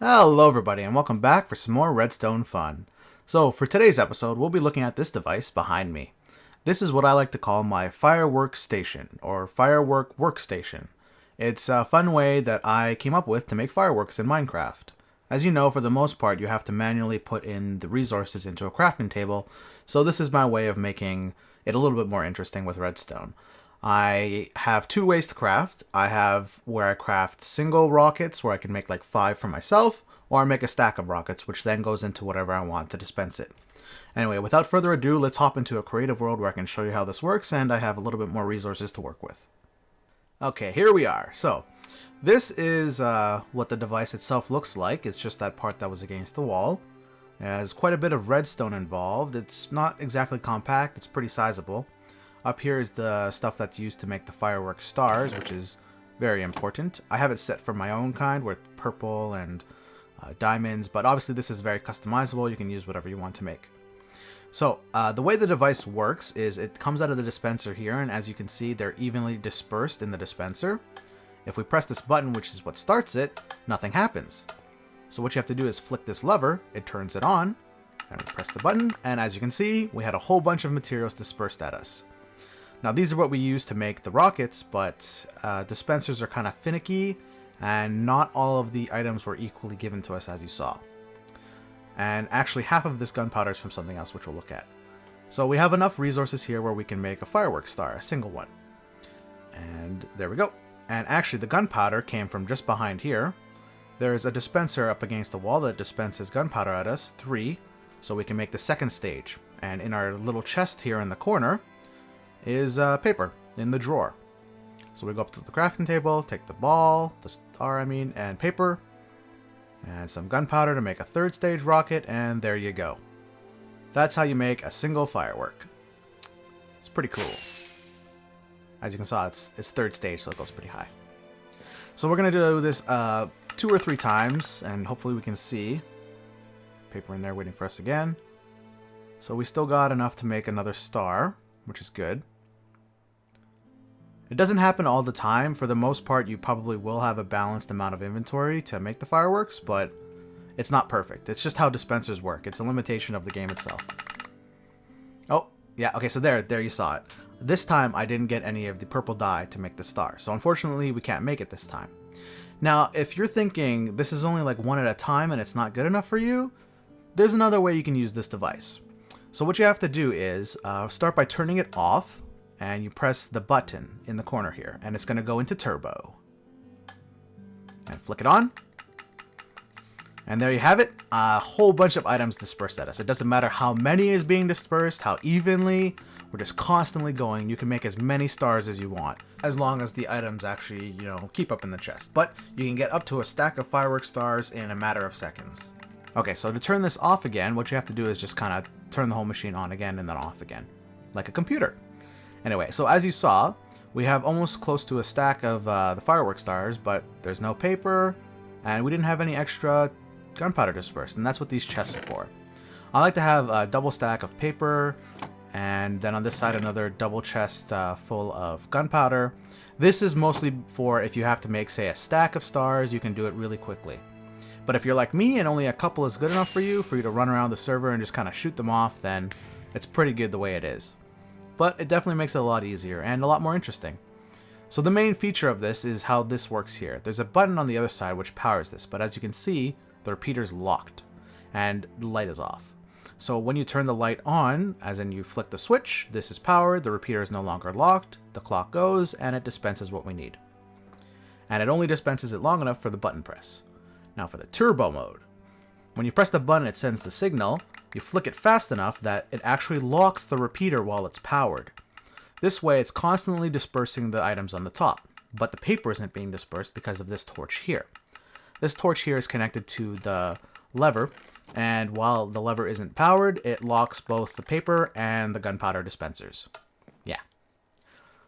Hello everybody and welcome back for some more Redstone Fun. So for today's episode we'll be looking at this device behind me. This is what I like to call my Firework Station or Firework Workstation. It's a fun way that I came up with to make fireworks in Minecraft. As you know, for the most part you have to manually put in the resources into a crafting table, so this is my way of making it a little bit more interesting with redstone. I have two ways to craft. I have where I craft single rockets where I can make like 5 for myself, or I make a stack of rockets which then goes into whatever I want to dispense it. Anyway, without further ado, let's hop into a creative world where I can show you how this works and I have a little bit more resources to work with. Okay, here we are. So, this is what the device itself looks like. It's just that part that was against the wall. It has quite a bit of redstone involved. It's not exactly compact, it's pretty sizable. Up here is the stuff that's used to make the firework stars, which is very important. I have it set for my own kind with purple and diamonds, but obviously this is very customizable. You can use whatever you want to make. So the way the device works is it comes out of the dispenser here, and as you can see, they're evenly dispersed in the dispenser. If we press this button, which is what starts it, nothing happens. So what you have to do is flick this lever, it turns it on, and we press the button, and as you can see, we had a whole bunch of materials dispersed at us. Now these are what we use to make the rockets, but dispensers are kind of finicky, and not all of the items were equally given to us as you saw. And actually half of this gunpowder is from something else, which we'll look at. So we have enough resources here where we can make a firework star, a single one. And there we go. And actually the gunpowder came from just behind here. There's a dispenser up against the wall that dispenses gunpowder at us, 3, so we can make the second stage. And in our little chest here in the corner is paper in the drawer. So we go up to the crafting table, take the ball, the star and paper, and some gunpowder to make a third stage rocket, and there you go. That's how you make a single firework. It's pretty cool. As you can see, it's third stage, so it goes pretty high. So we're going to do this 2 or 3 times, and hopefully we can see. Paper in there waiting for us again. So we still got enough to make another star, which is good. It doesn't happen all the time. For the most part, you probably will have a balanced amount of inventory to make the fireworks, but it's not perfect. It's just how dispensers work. It's a limitation of the game itself. Oh, yeah, okay, so there you saw it. This time, I didn't get any of the purple dye to make the star, so unfortunately, we can't make it this time. Now, if you're thinking this is only like one at a time and it's not good enough for you, there's another way you can use this device. So what you have to do is start by turning it off, and you press the button in the corner here, and it's going to go into turbo. And flick it on. And there you have it, a whole bunch of items dispersed at us. It doesn't matter how many is being dispersed, how evenly, we're just constantly going. You can make as many stars as you want, as long as the items actually, keep up in the chest. But you can get up to a stack of firework stars in a matter of seconds. Okay, so to turn this off again, what you have to do is just kind of turn the whole machine on again and then off again, like a computer. Anyway, so as you saw, we have almost close to a stack of the firework stars, but there's no paper, and we didn't have any extra gunpowder dispersed, and that's what these chests are for. I like to have a double stack of paper, and then on this side another double chest full of gunpowder. This is mostly for if you have to make, say, a stack of stars, you can do it really quickly. But if you're like me and only a couple is good enough for you to run around the server and just kind of shoot them off, then it's pretty good the way it is. But it definitely makes it a lot easier and a lot more interesting. So the main feature of this is how this works here. There's a button on the other side which powers this, but as you can see, the repeater's locked and the light is off. So when you turn the light on, as in you flick the switch, this is powered, the repeater is no longer locked, the clock goes, and it dispenses what we need. And it only dispenses it long enough for the button press. Now for the turbo mode. When you press the button, it sends the signal. You flick it fast enough that it actually locks the repeater while it's powered. This way, it's constantly dispersing the items on the top, but the paper isn't being dispersed because of this torch here. This torch here is connected to the lever, and while the lever isn't powered, it locks both the paper and the gunpowder dispensers. Yeah.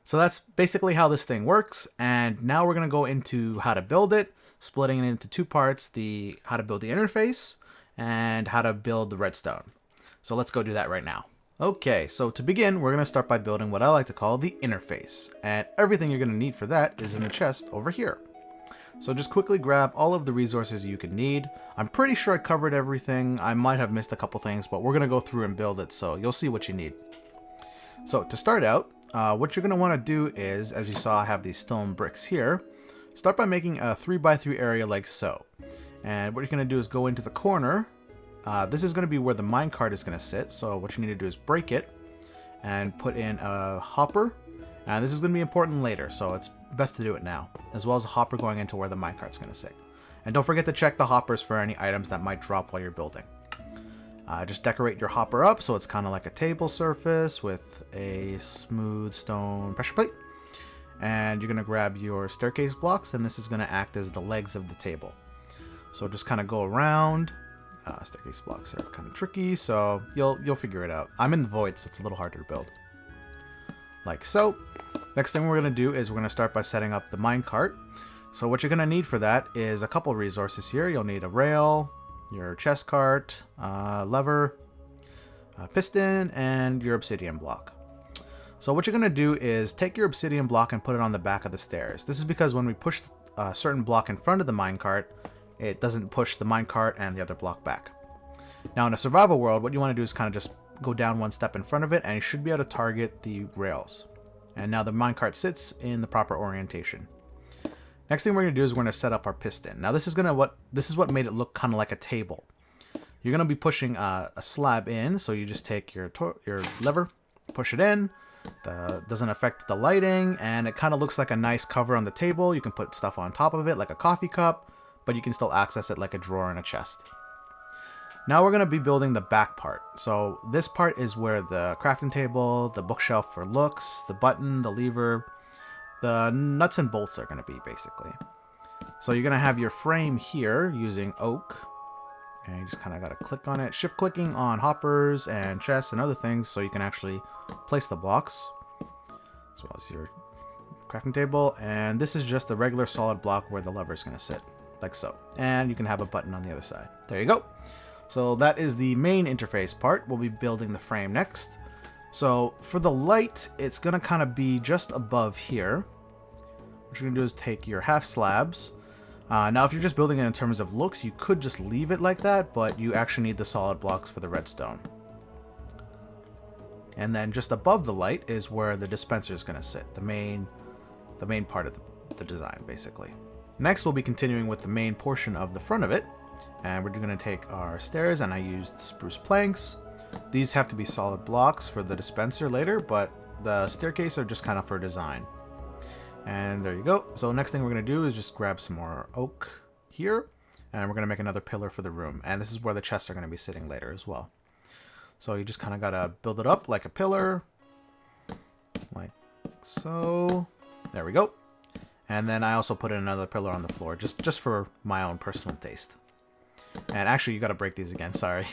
So that's basically how this thing works, and now we're going to go into how to build it, splitting it into 2 parts, how to build the interface, and how to build the redstone. So let's go do that right now. Okay, so to begin, we're going to start by building what I like to call the interface, and everything you're going to need for that is in the chest over here. So just quickly grab all of the resources you can need. I'm pretty sure I covered everything. I might have missed a couple things, but we're going to go through and build it, so you'll see what you need. So to start out, what you're going to want to do is, as you saw, I have these stone bricks here. Start by making a 3x3 area like so. And what you're going to do is go into the corner. This is going to be where the minecart is going to sit, so what you need to do is break it and put in a hopper. And this is going to be important later, so it's best to do it now, as well as a hopper going into where the minecart's going to sit. And don't forget to check the hoppers for any items that might drop while you're building. Just decorate your hopper up so it's kind of like a table surface with a smooth stone pressure plate. And you're going to grab your staircase blocks, and this is going to act as the legs of the table. So just kind of go around. Staircase blocks are kind of tricky, so you'll figure it out. I'm in the void, so it's a little harder to build. Like so. Next thing we're going to do is we're going to start by setting up the minecart. So what you're going to need for that is a couple resources here. You'll need a rail, your chest cart, lever, a piston, and your obsidian block. So what you're going to do is take your obsidian block and put it on the back of the stairs. This is because when we push a certain block in front of the minecart, it doesn't push the minecart and the other block back. Now in a survival world, what you want to do is kind of just go down one step in front of it, and you should be able to target the rails. And now the minecart sits in the proper orientation. Next thing we're going to do is we're going to set up our piston. Now this is what made it look kind of like a table. You're going to be pushing a slab in, so you just take your lever, push it in. Doesn't affect the lighting, and it kind of looks like a nice cover on the table. You can put stuff on top of it like a coffee cup, but you can still access it like a drawer in a chest. Now we're going to be building the back part. So this part is where the crafting table, the bookshelf for looks, the button, the lever, the nuts and bolts are going to be basically. So you're going to have your frame here using oak, and you just kind of got to click on it. Shift clicking on hoppers and chests and other things so you can actually place the blocks, as well as your crafting table. And this is just a regular solid block where the lever is going to sit, like so. And you can have a button on the other side. There you go. So that is the main interface part. We'll be building the frame next. So for the light, it's going to kind of be just above here. What you're going to do is take your half slabs. Now if you're just building it in terms of looks, you could just leave it like that, but you actually need the solid blocks for the redstone. And then just above the light is where the dispenser is going to sit, the main part of the design, basically. Next, we'll be continuing with the main portion of the front of it. And we're going to take our stairs, and I used spruce planks. These have to be solid blocks for the dispenser later, but the staircase are just kind of for design. And there you go. So next thing we're going to do is just grab some more oak here, and we're going to make another pillar for the room. And this is where the chests are going to be sitting later as well. So you just kind of got to build it up like a pillar, like so. There we go. And then I also put in another pillar on the floor, just for my own personal taste. And actually, you got to break these again. Sorry.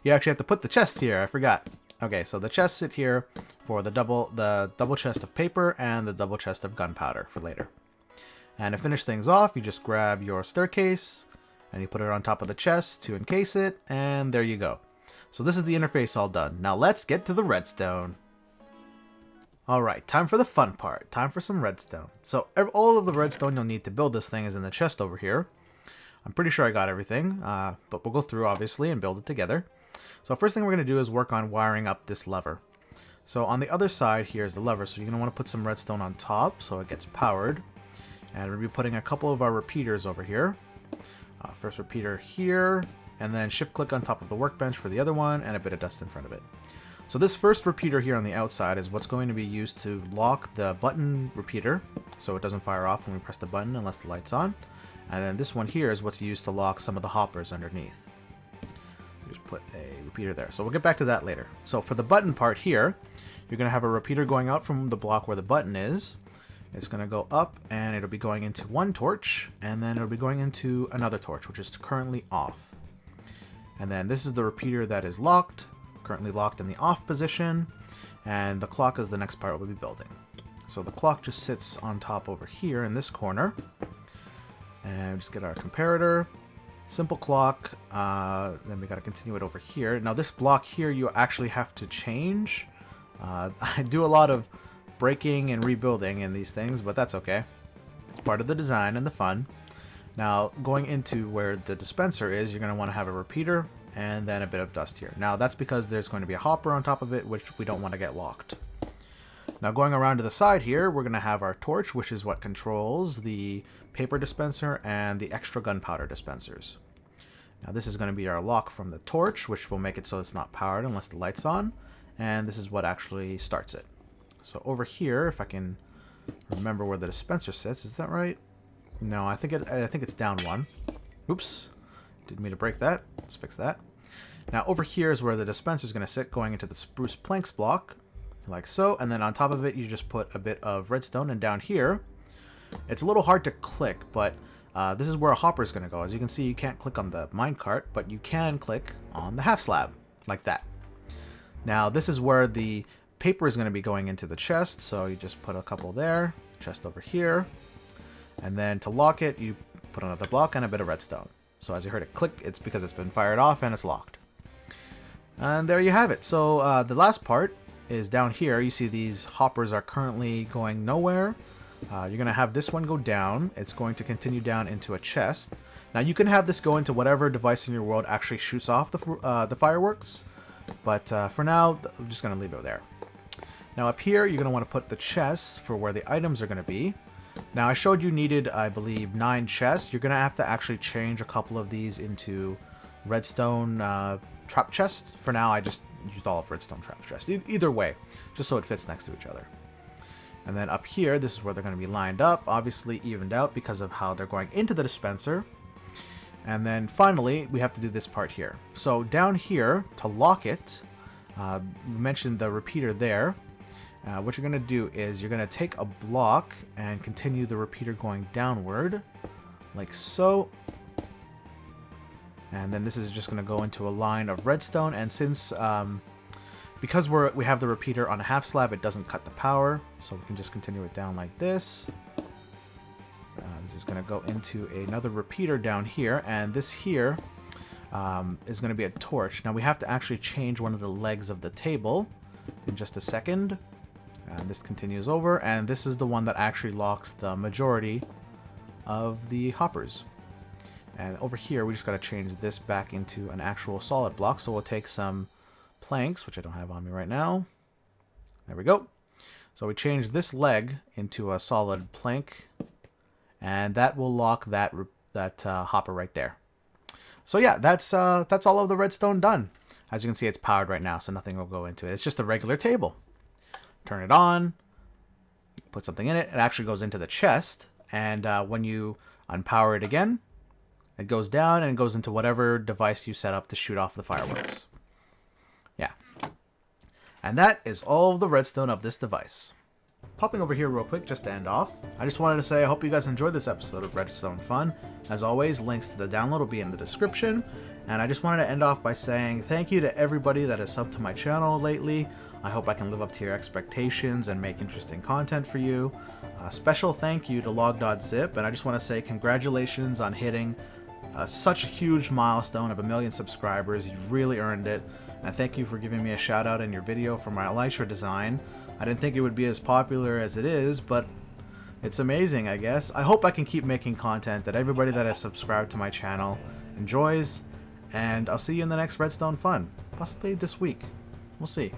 You actually have to put the chest here. I forgot. Okay, so the chests sit here for the double chest of paper and the double chest of gunpowder for later. And to finish things off, you just grab your staircase and you put it on top of the chest to encase it. And there you go. So this is the interface all done. Now let's get to the redstone. Alright, time for the fun part. Time for some redstone. So all of the redstone you'll need to build this thing is in the chest over here. I'm pretty sure I got everything, but we'll go through, obviously, and build it together. So first thing we're going to do is work on wiring up this lever. So on the other side, here's the lever. So you're going to want to put some redstone on top so it gets powered. And we'll be putting a couple of our repeaters over here. First repeater here, and then shift-click on top of the workbench for the other one, and a bit of dust in front of it. So this first repeater here on the outside is what's going to be used to lock the button repeater, so it doesn't fire off when we press the button unless the light's on. And then this one here is what's used to lock some of the hoppers underneath. Just put a repeater there. So we'll get back to that later. So for the button part here, you're going to have a repeater going out from the block where the button is. It's going to go up, and it'll be going into one torch, and then it'll be going into another torch, which is currently off. And then this is the repeater that is locked, currently locked in the off position, and the clock is the next part we'll be building. So the clock just sits on top over here in this corner. And just get our comparator, simple clock, then we got to continue it over here. Now this block here you actually have to change. I do a lot of breaking and rebuilding in these things, but that's okay. It's part of the design and the fun. Now, going into where the dispenser is, you're going to want to have a repeater and then a bit of dust here. Now, that's because there's going to be a hopper on top of it, which we don't want to get locked. Now, going around to the side here, we're going to have our torch, which is what controls the paper dispenser and the extra gunpowder dispensers. Now, this is going to be our lock from the torch, which will make it so it's not powered unless the light's on. And this is what actually starts it. So over here, if I can remember where the dispenser sits, is that right? No, I think it's down one. Oops, didn't mean to break that. Let's fix that. Now over here is where the dispenser is going to sit, going into the spruce planks block, like so. And then on top of it, you just put a bit of redstone. And down here, it's a little hard to click, but this is where a hopper is going to go. As you can see, you can't click on the minecart, but you can click on the half slab, like that. Now this is where the paper is going to be going into the chest, so you just put a couple there, chest over here, and then to lock it, you put another block and a bit of redstone. So as you heard it click, it's because it's been fired off and it's locked. And there you have it. So the last part is down here. You see these hoppers are currently going nowhere. You're going to have this one go down. It's going to continue down into a chest. Now you can have this go into whatever device in your world actually shoots off the fireworks. But for now, I'm just going to leave it there. Now up here, you're going to want to put the chests for where the items are going to be. Now I showed you needed, I believe, 9 chests. You're going to have to actually change a couple of these into redstone trap chests. For now, I just used all of redstone trap chests. Either way, just so it fits next to each other. And then up here, this is where they're going to be lined up, obviously evened out because of how they're going into the dispenser. And then finally, we have to do this part here. So down here, to lock it, we mentioned the repeater there. What you're going to do is you're going to take a block and continue the repeater going downward, like so. And then this is just going to go into a line of redstone. And since, because we have the repeater on a half slab, it doesn't cut the power. So we can just continue it down like this. This is going to go into another repeater down here. And this here is going to be a torch. Now we have to actually change one of the legs of the table in just a second. And this continues over, and this is the one that actually locks the majority of the hoppers. And over here, we just got to change this back into an actual solid block. So we'll take some planks, which I don't have on me right now. There we go. So we change this leg into a solid plank, and that will lock that hopper right there. So yeah, that's all of the redstone done. As you can see, it's powered right now, so nothing will go into it. It's just a regular table. Turn it on, put something in it, it actually goes into the chest, and when you unpower it again, it goes down and goes into whatever device you set up to shoot off the fireworks. Yeah. And that is all of the redstone of this device. Popping over here real quick just to end off, I just wanted to say I hope you guys enjoyed this episode of Redstone Fun. As always, links to the download will be in the description, and I just wanted to end off by saying thank you to everybody that has subbed to my channel lately. I hope I can live up to your expectations and make interesting content for you. Special thank you to log.zip, and I just want to say congratulations on hitting such a huge milestone of 1 million subscribers. You really earned it, and thank you for giving me a shout out in your video for my Elytra design. I didn't think it would be as popular as it is, but it's amazing, I guess. I hope I can keep making content that everybody that has subscribed to my channel enjoys, and I'll see you in the next Redstone Fun, possibly this week. We'll see.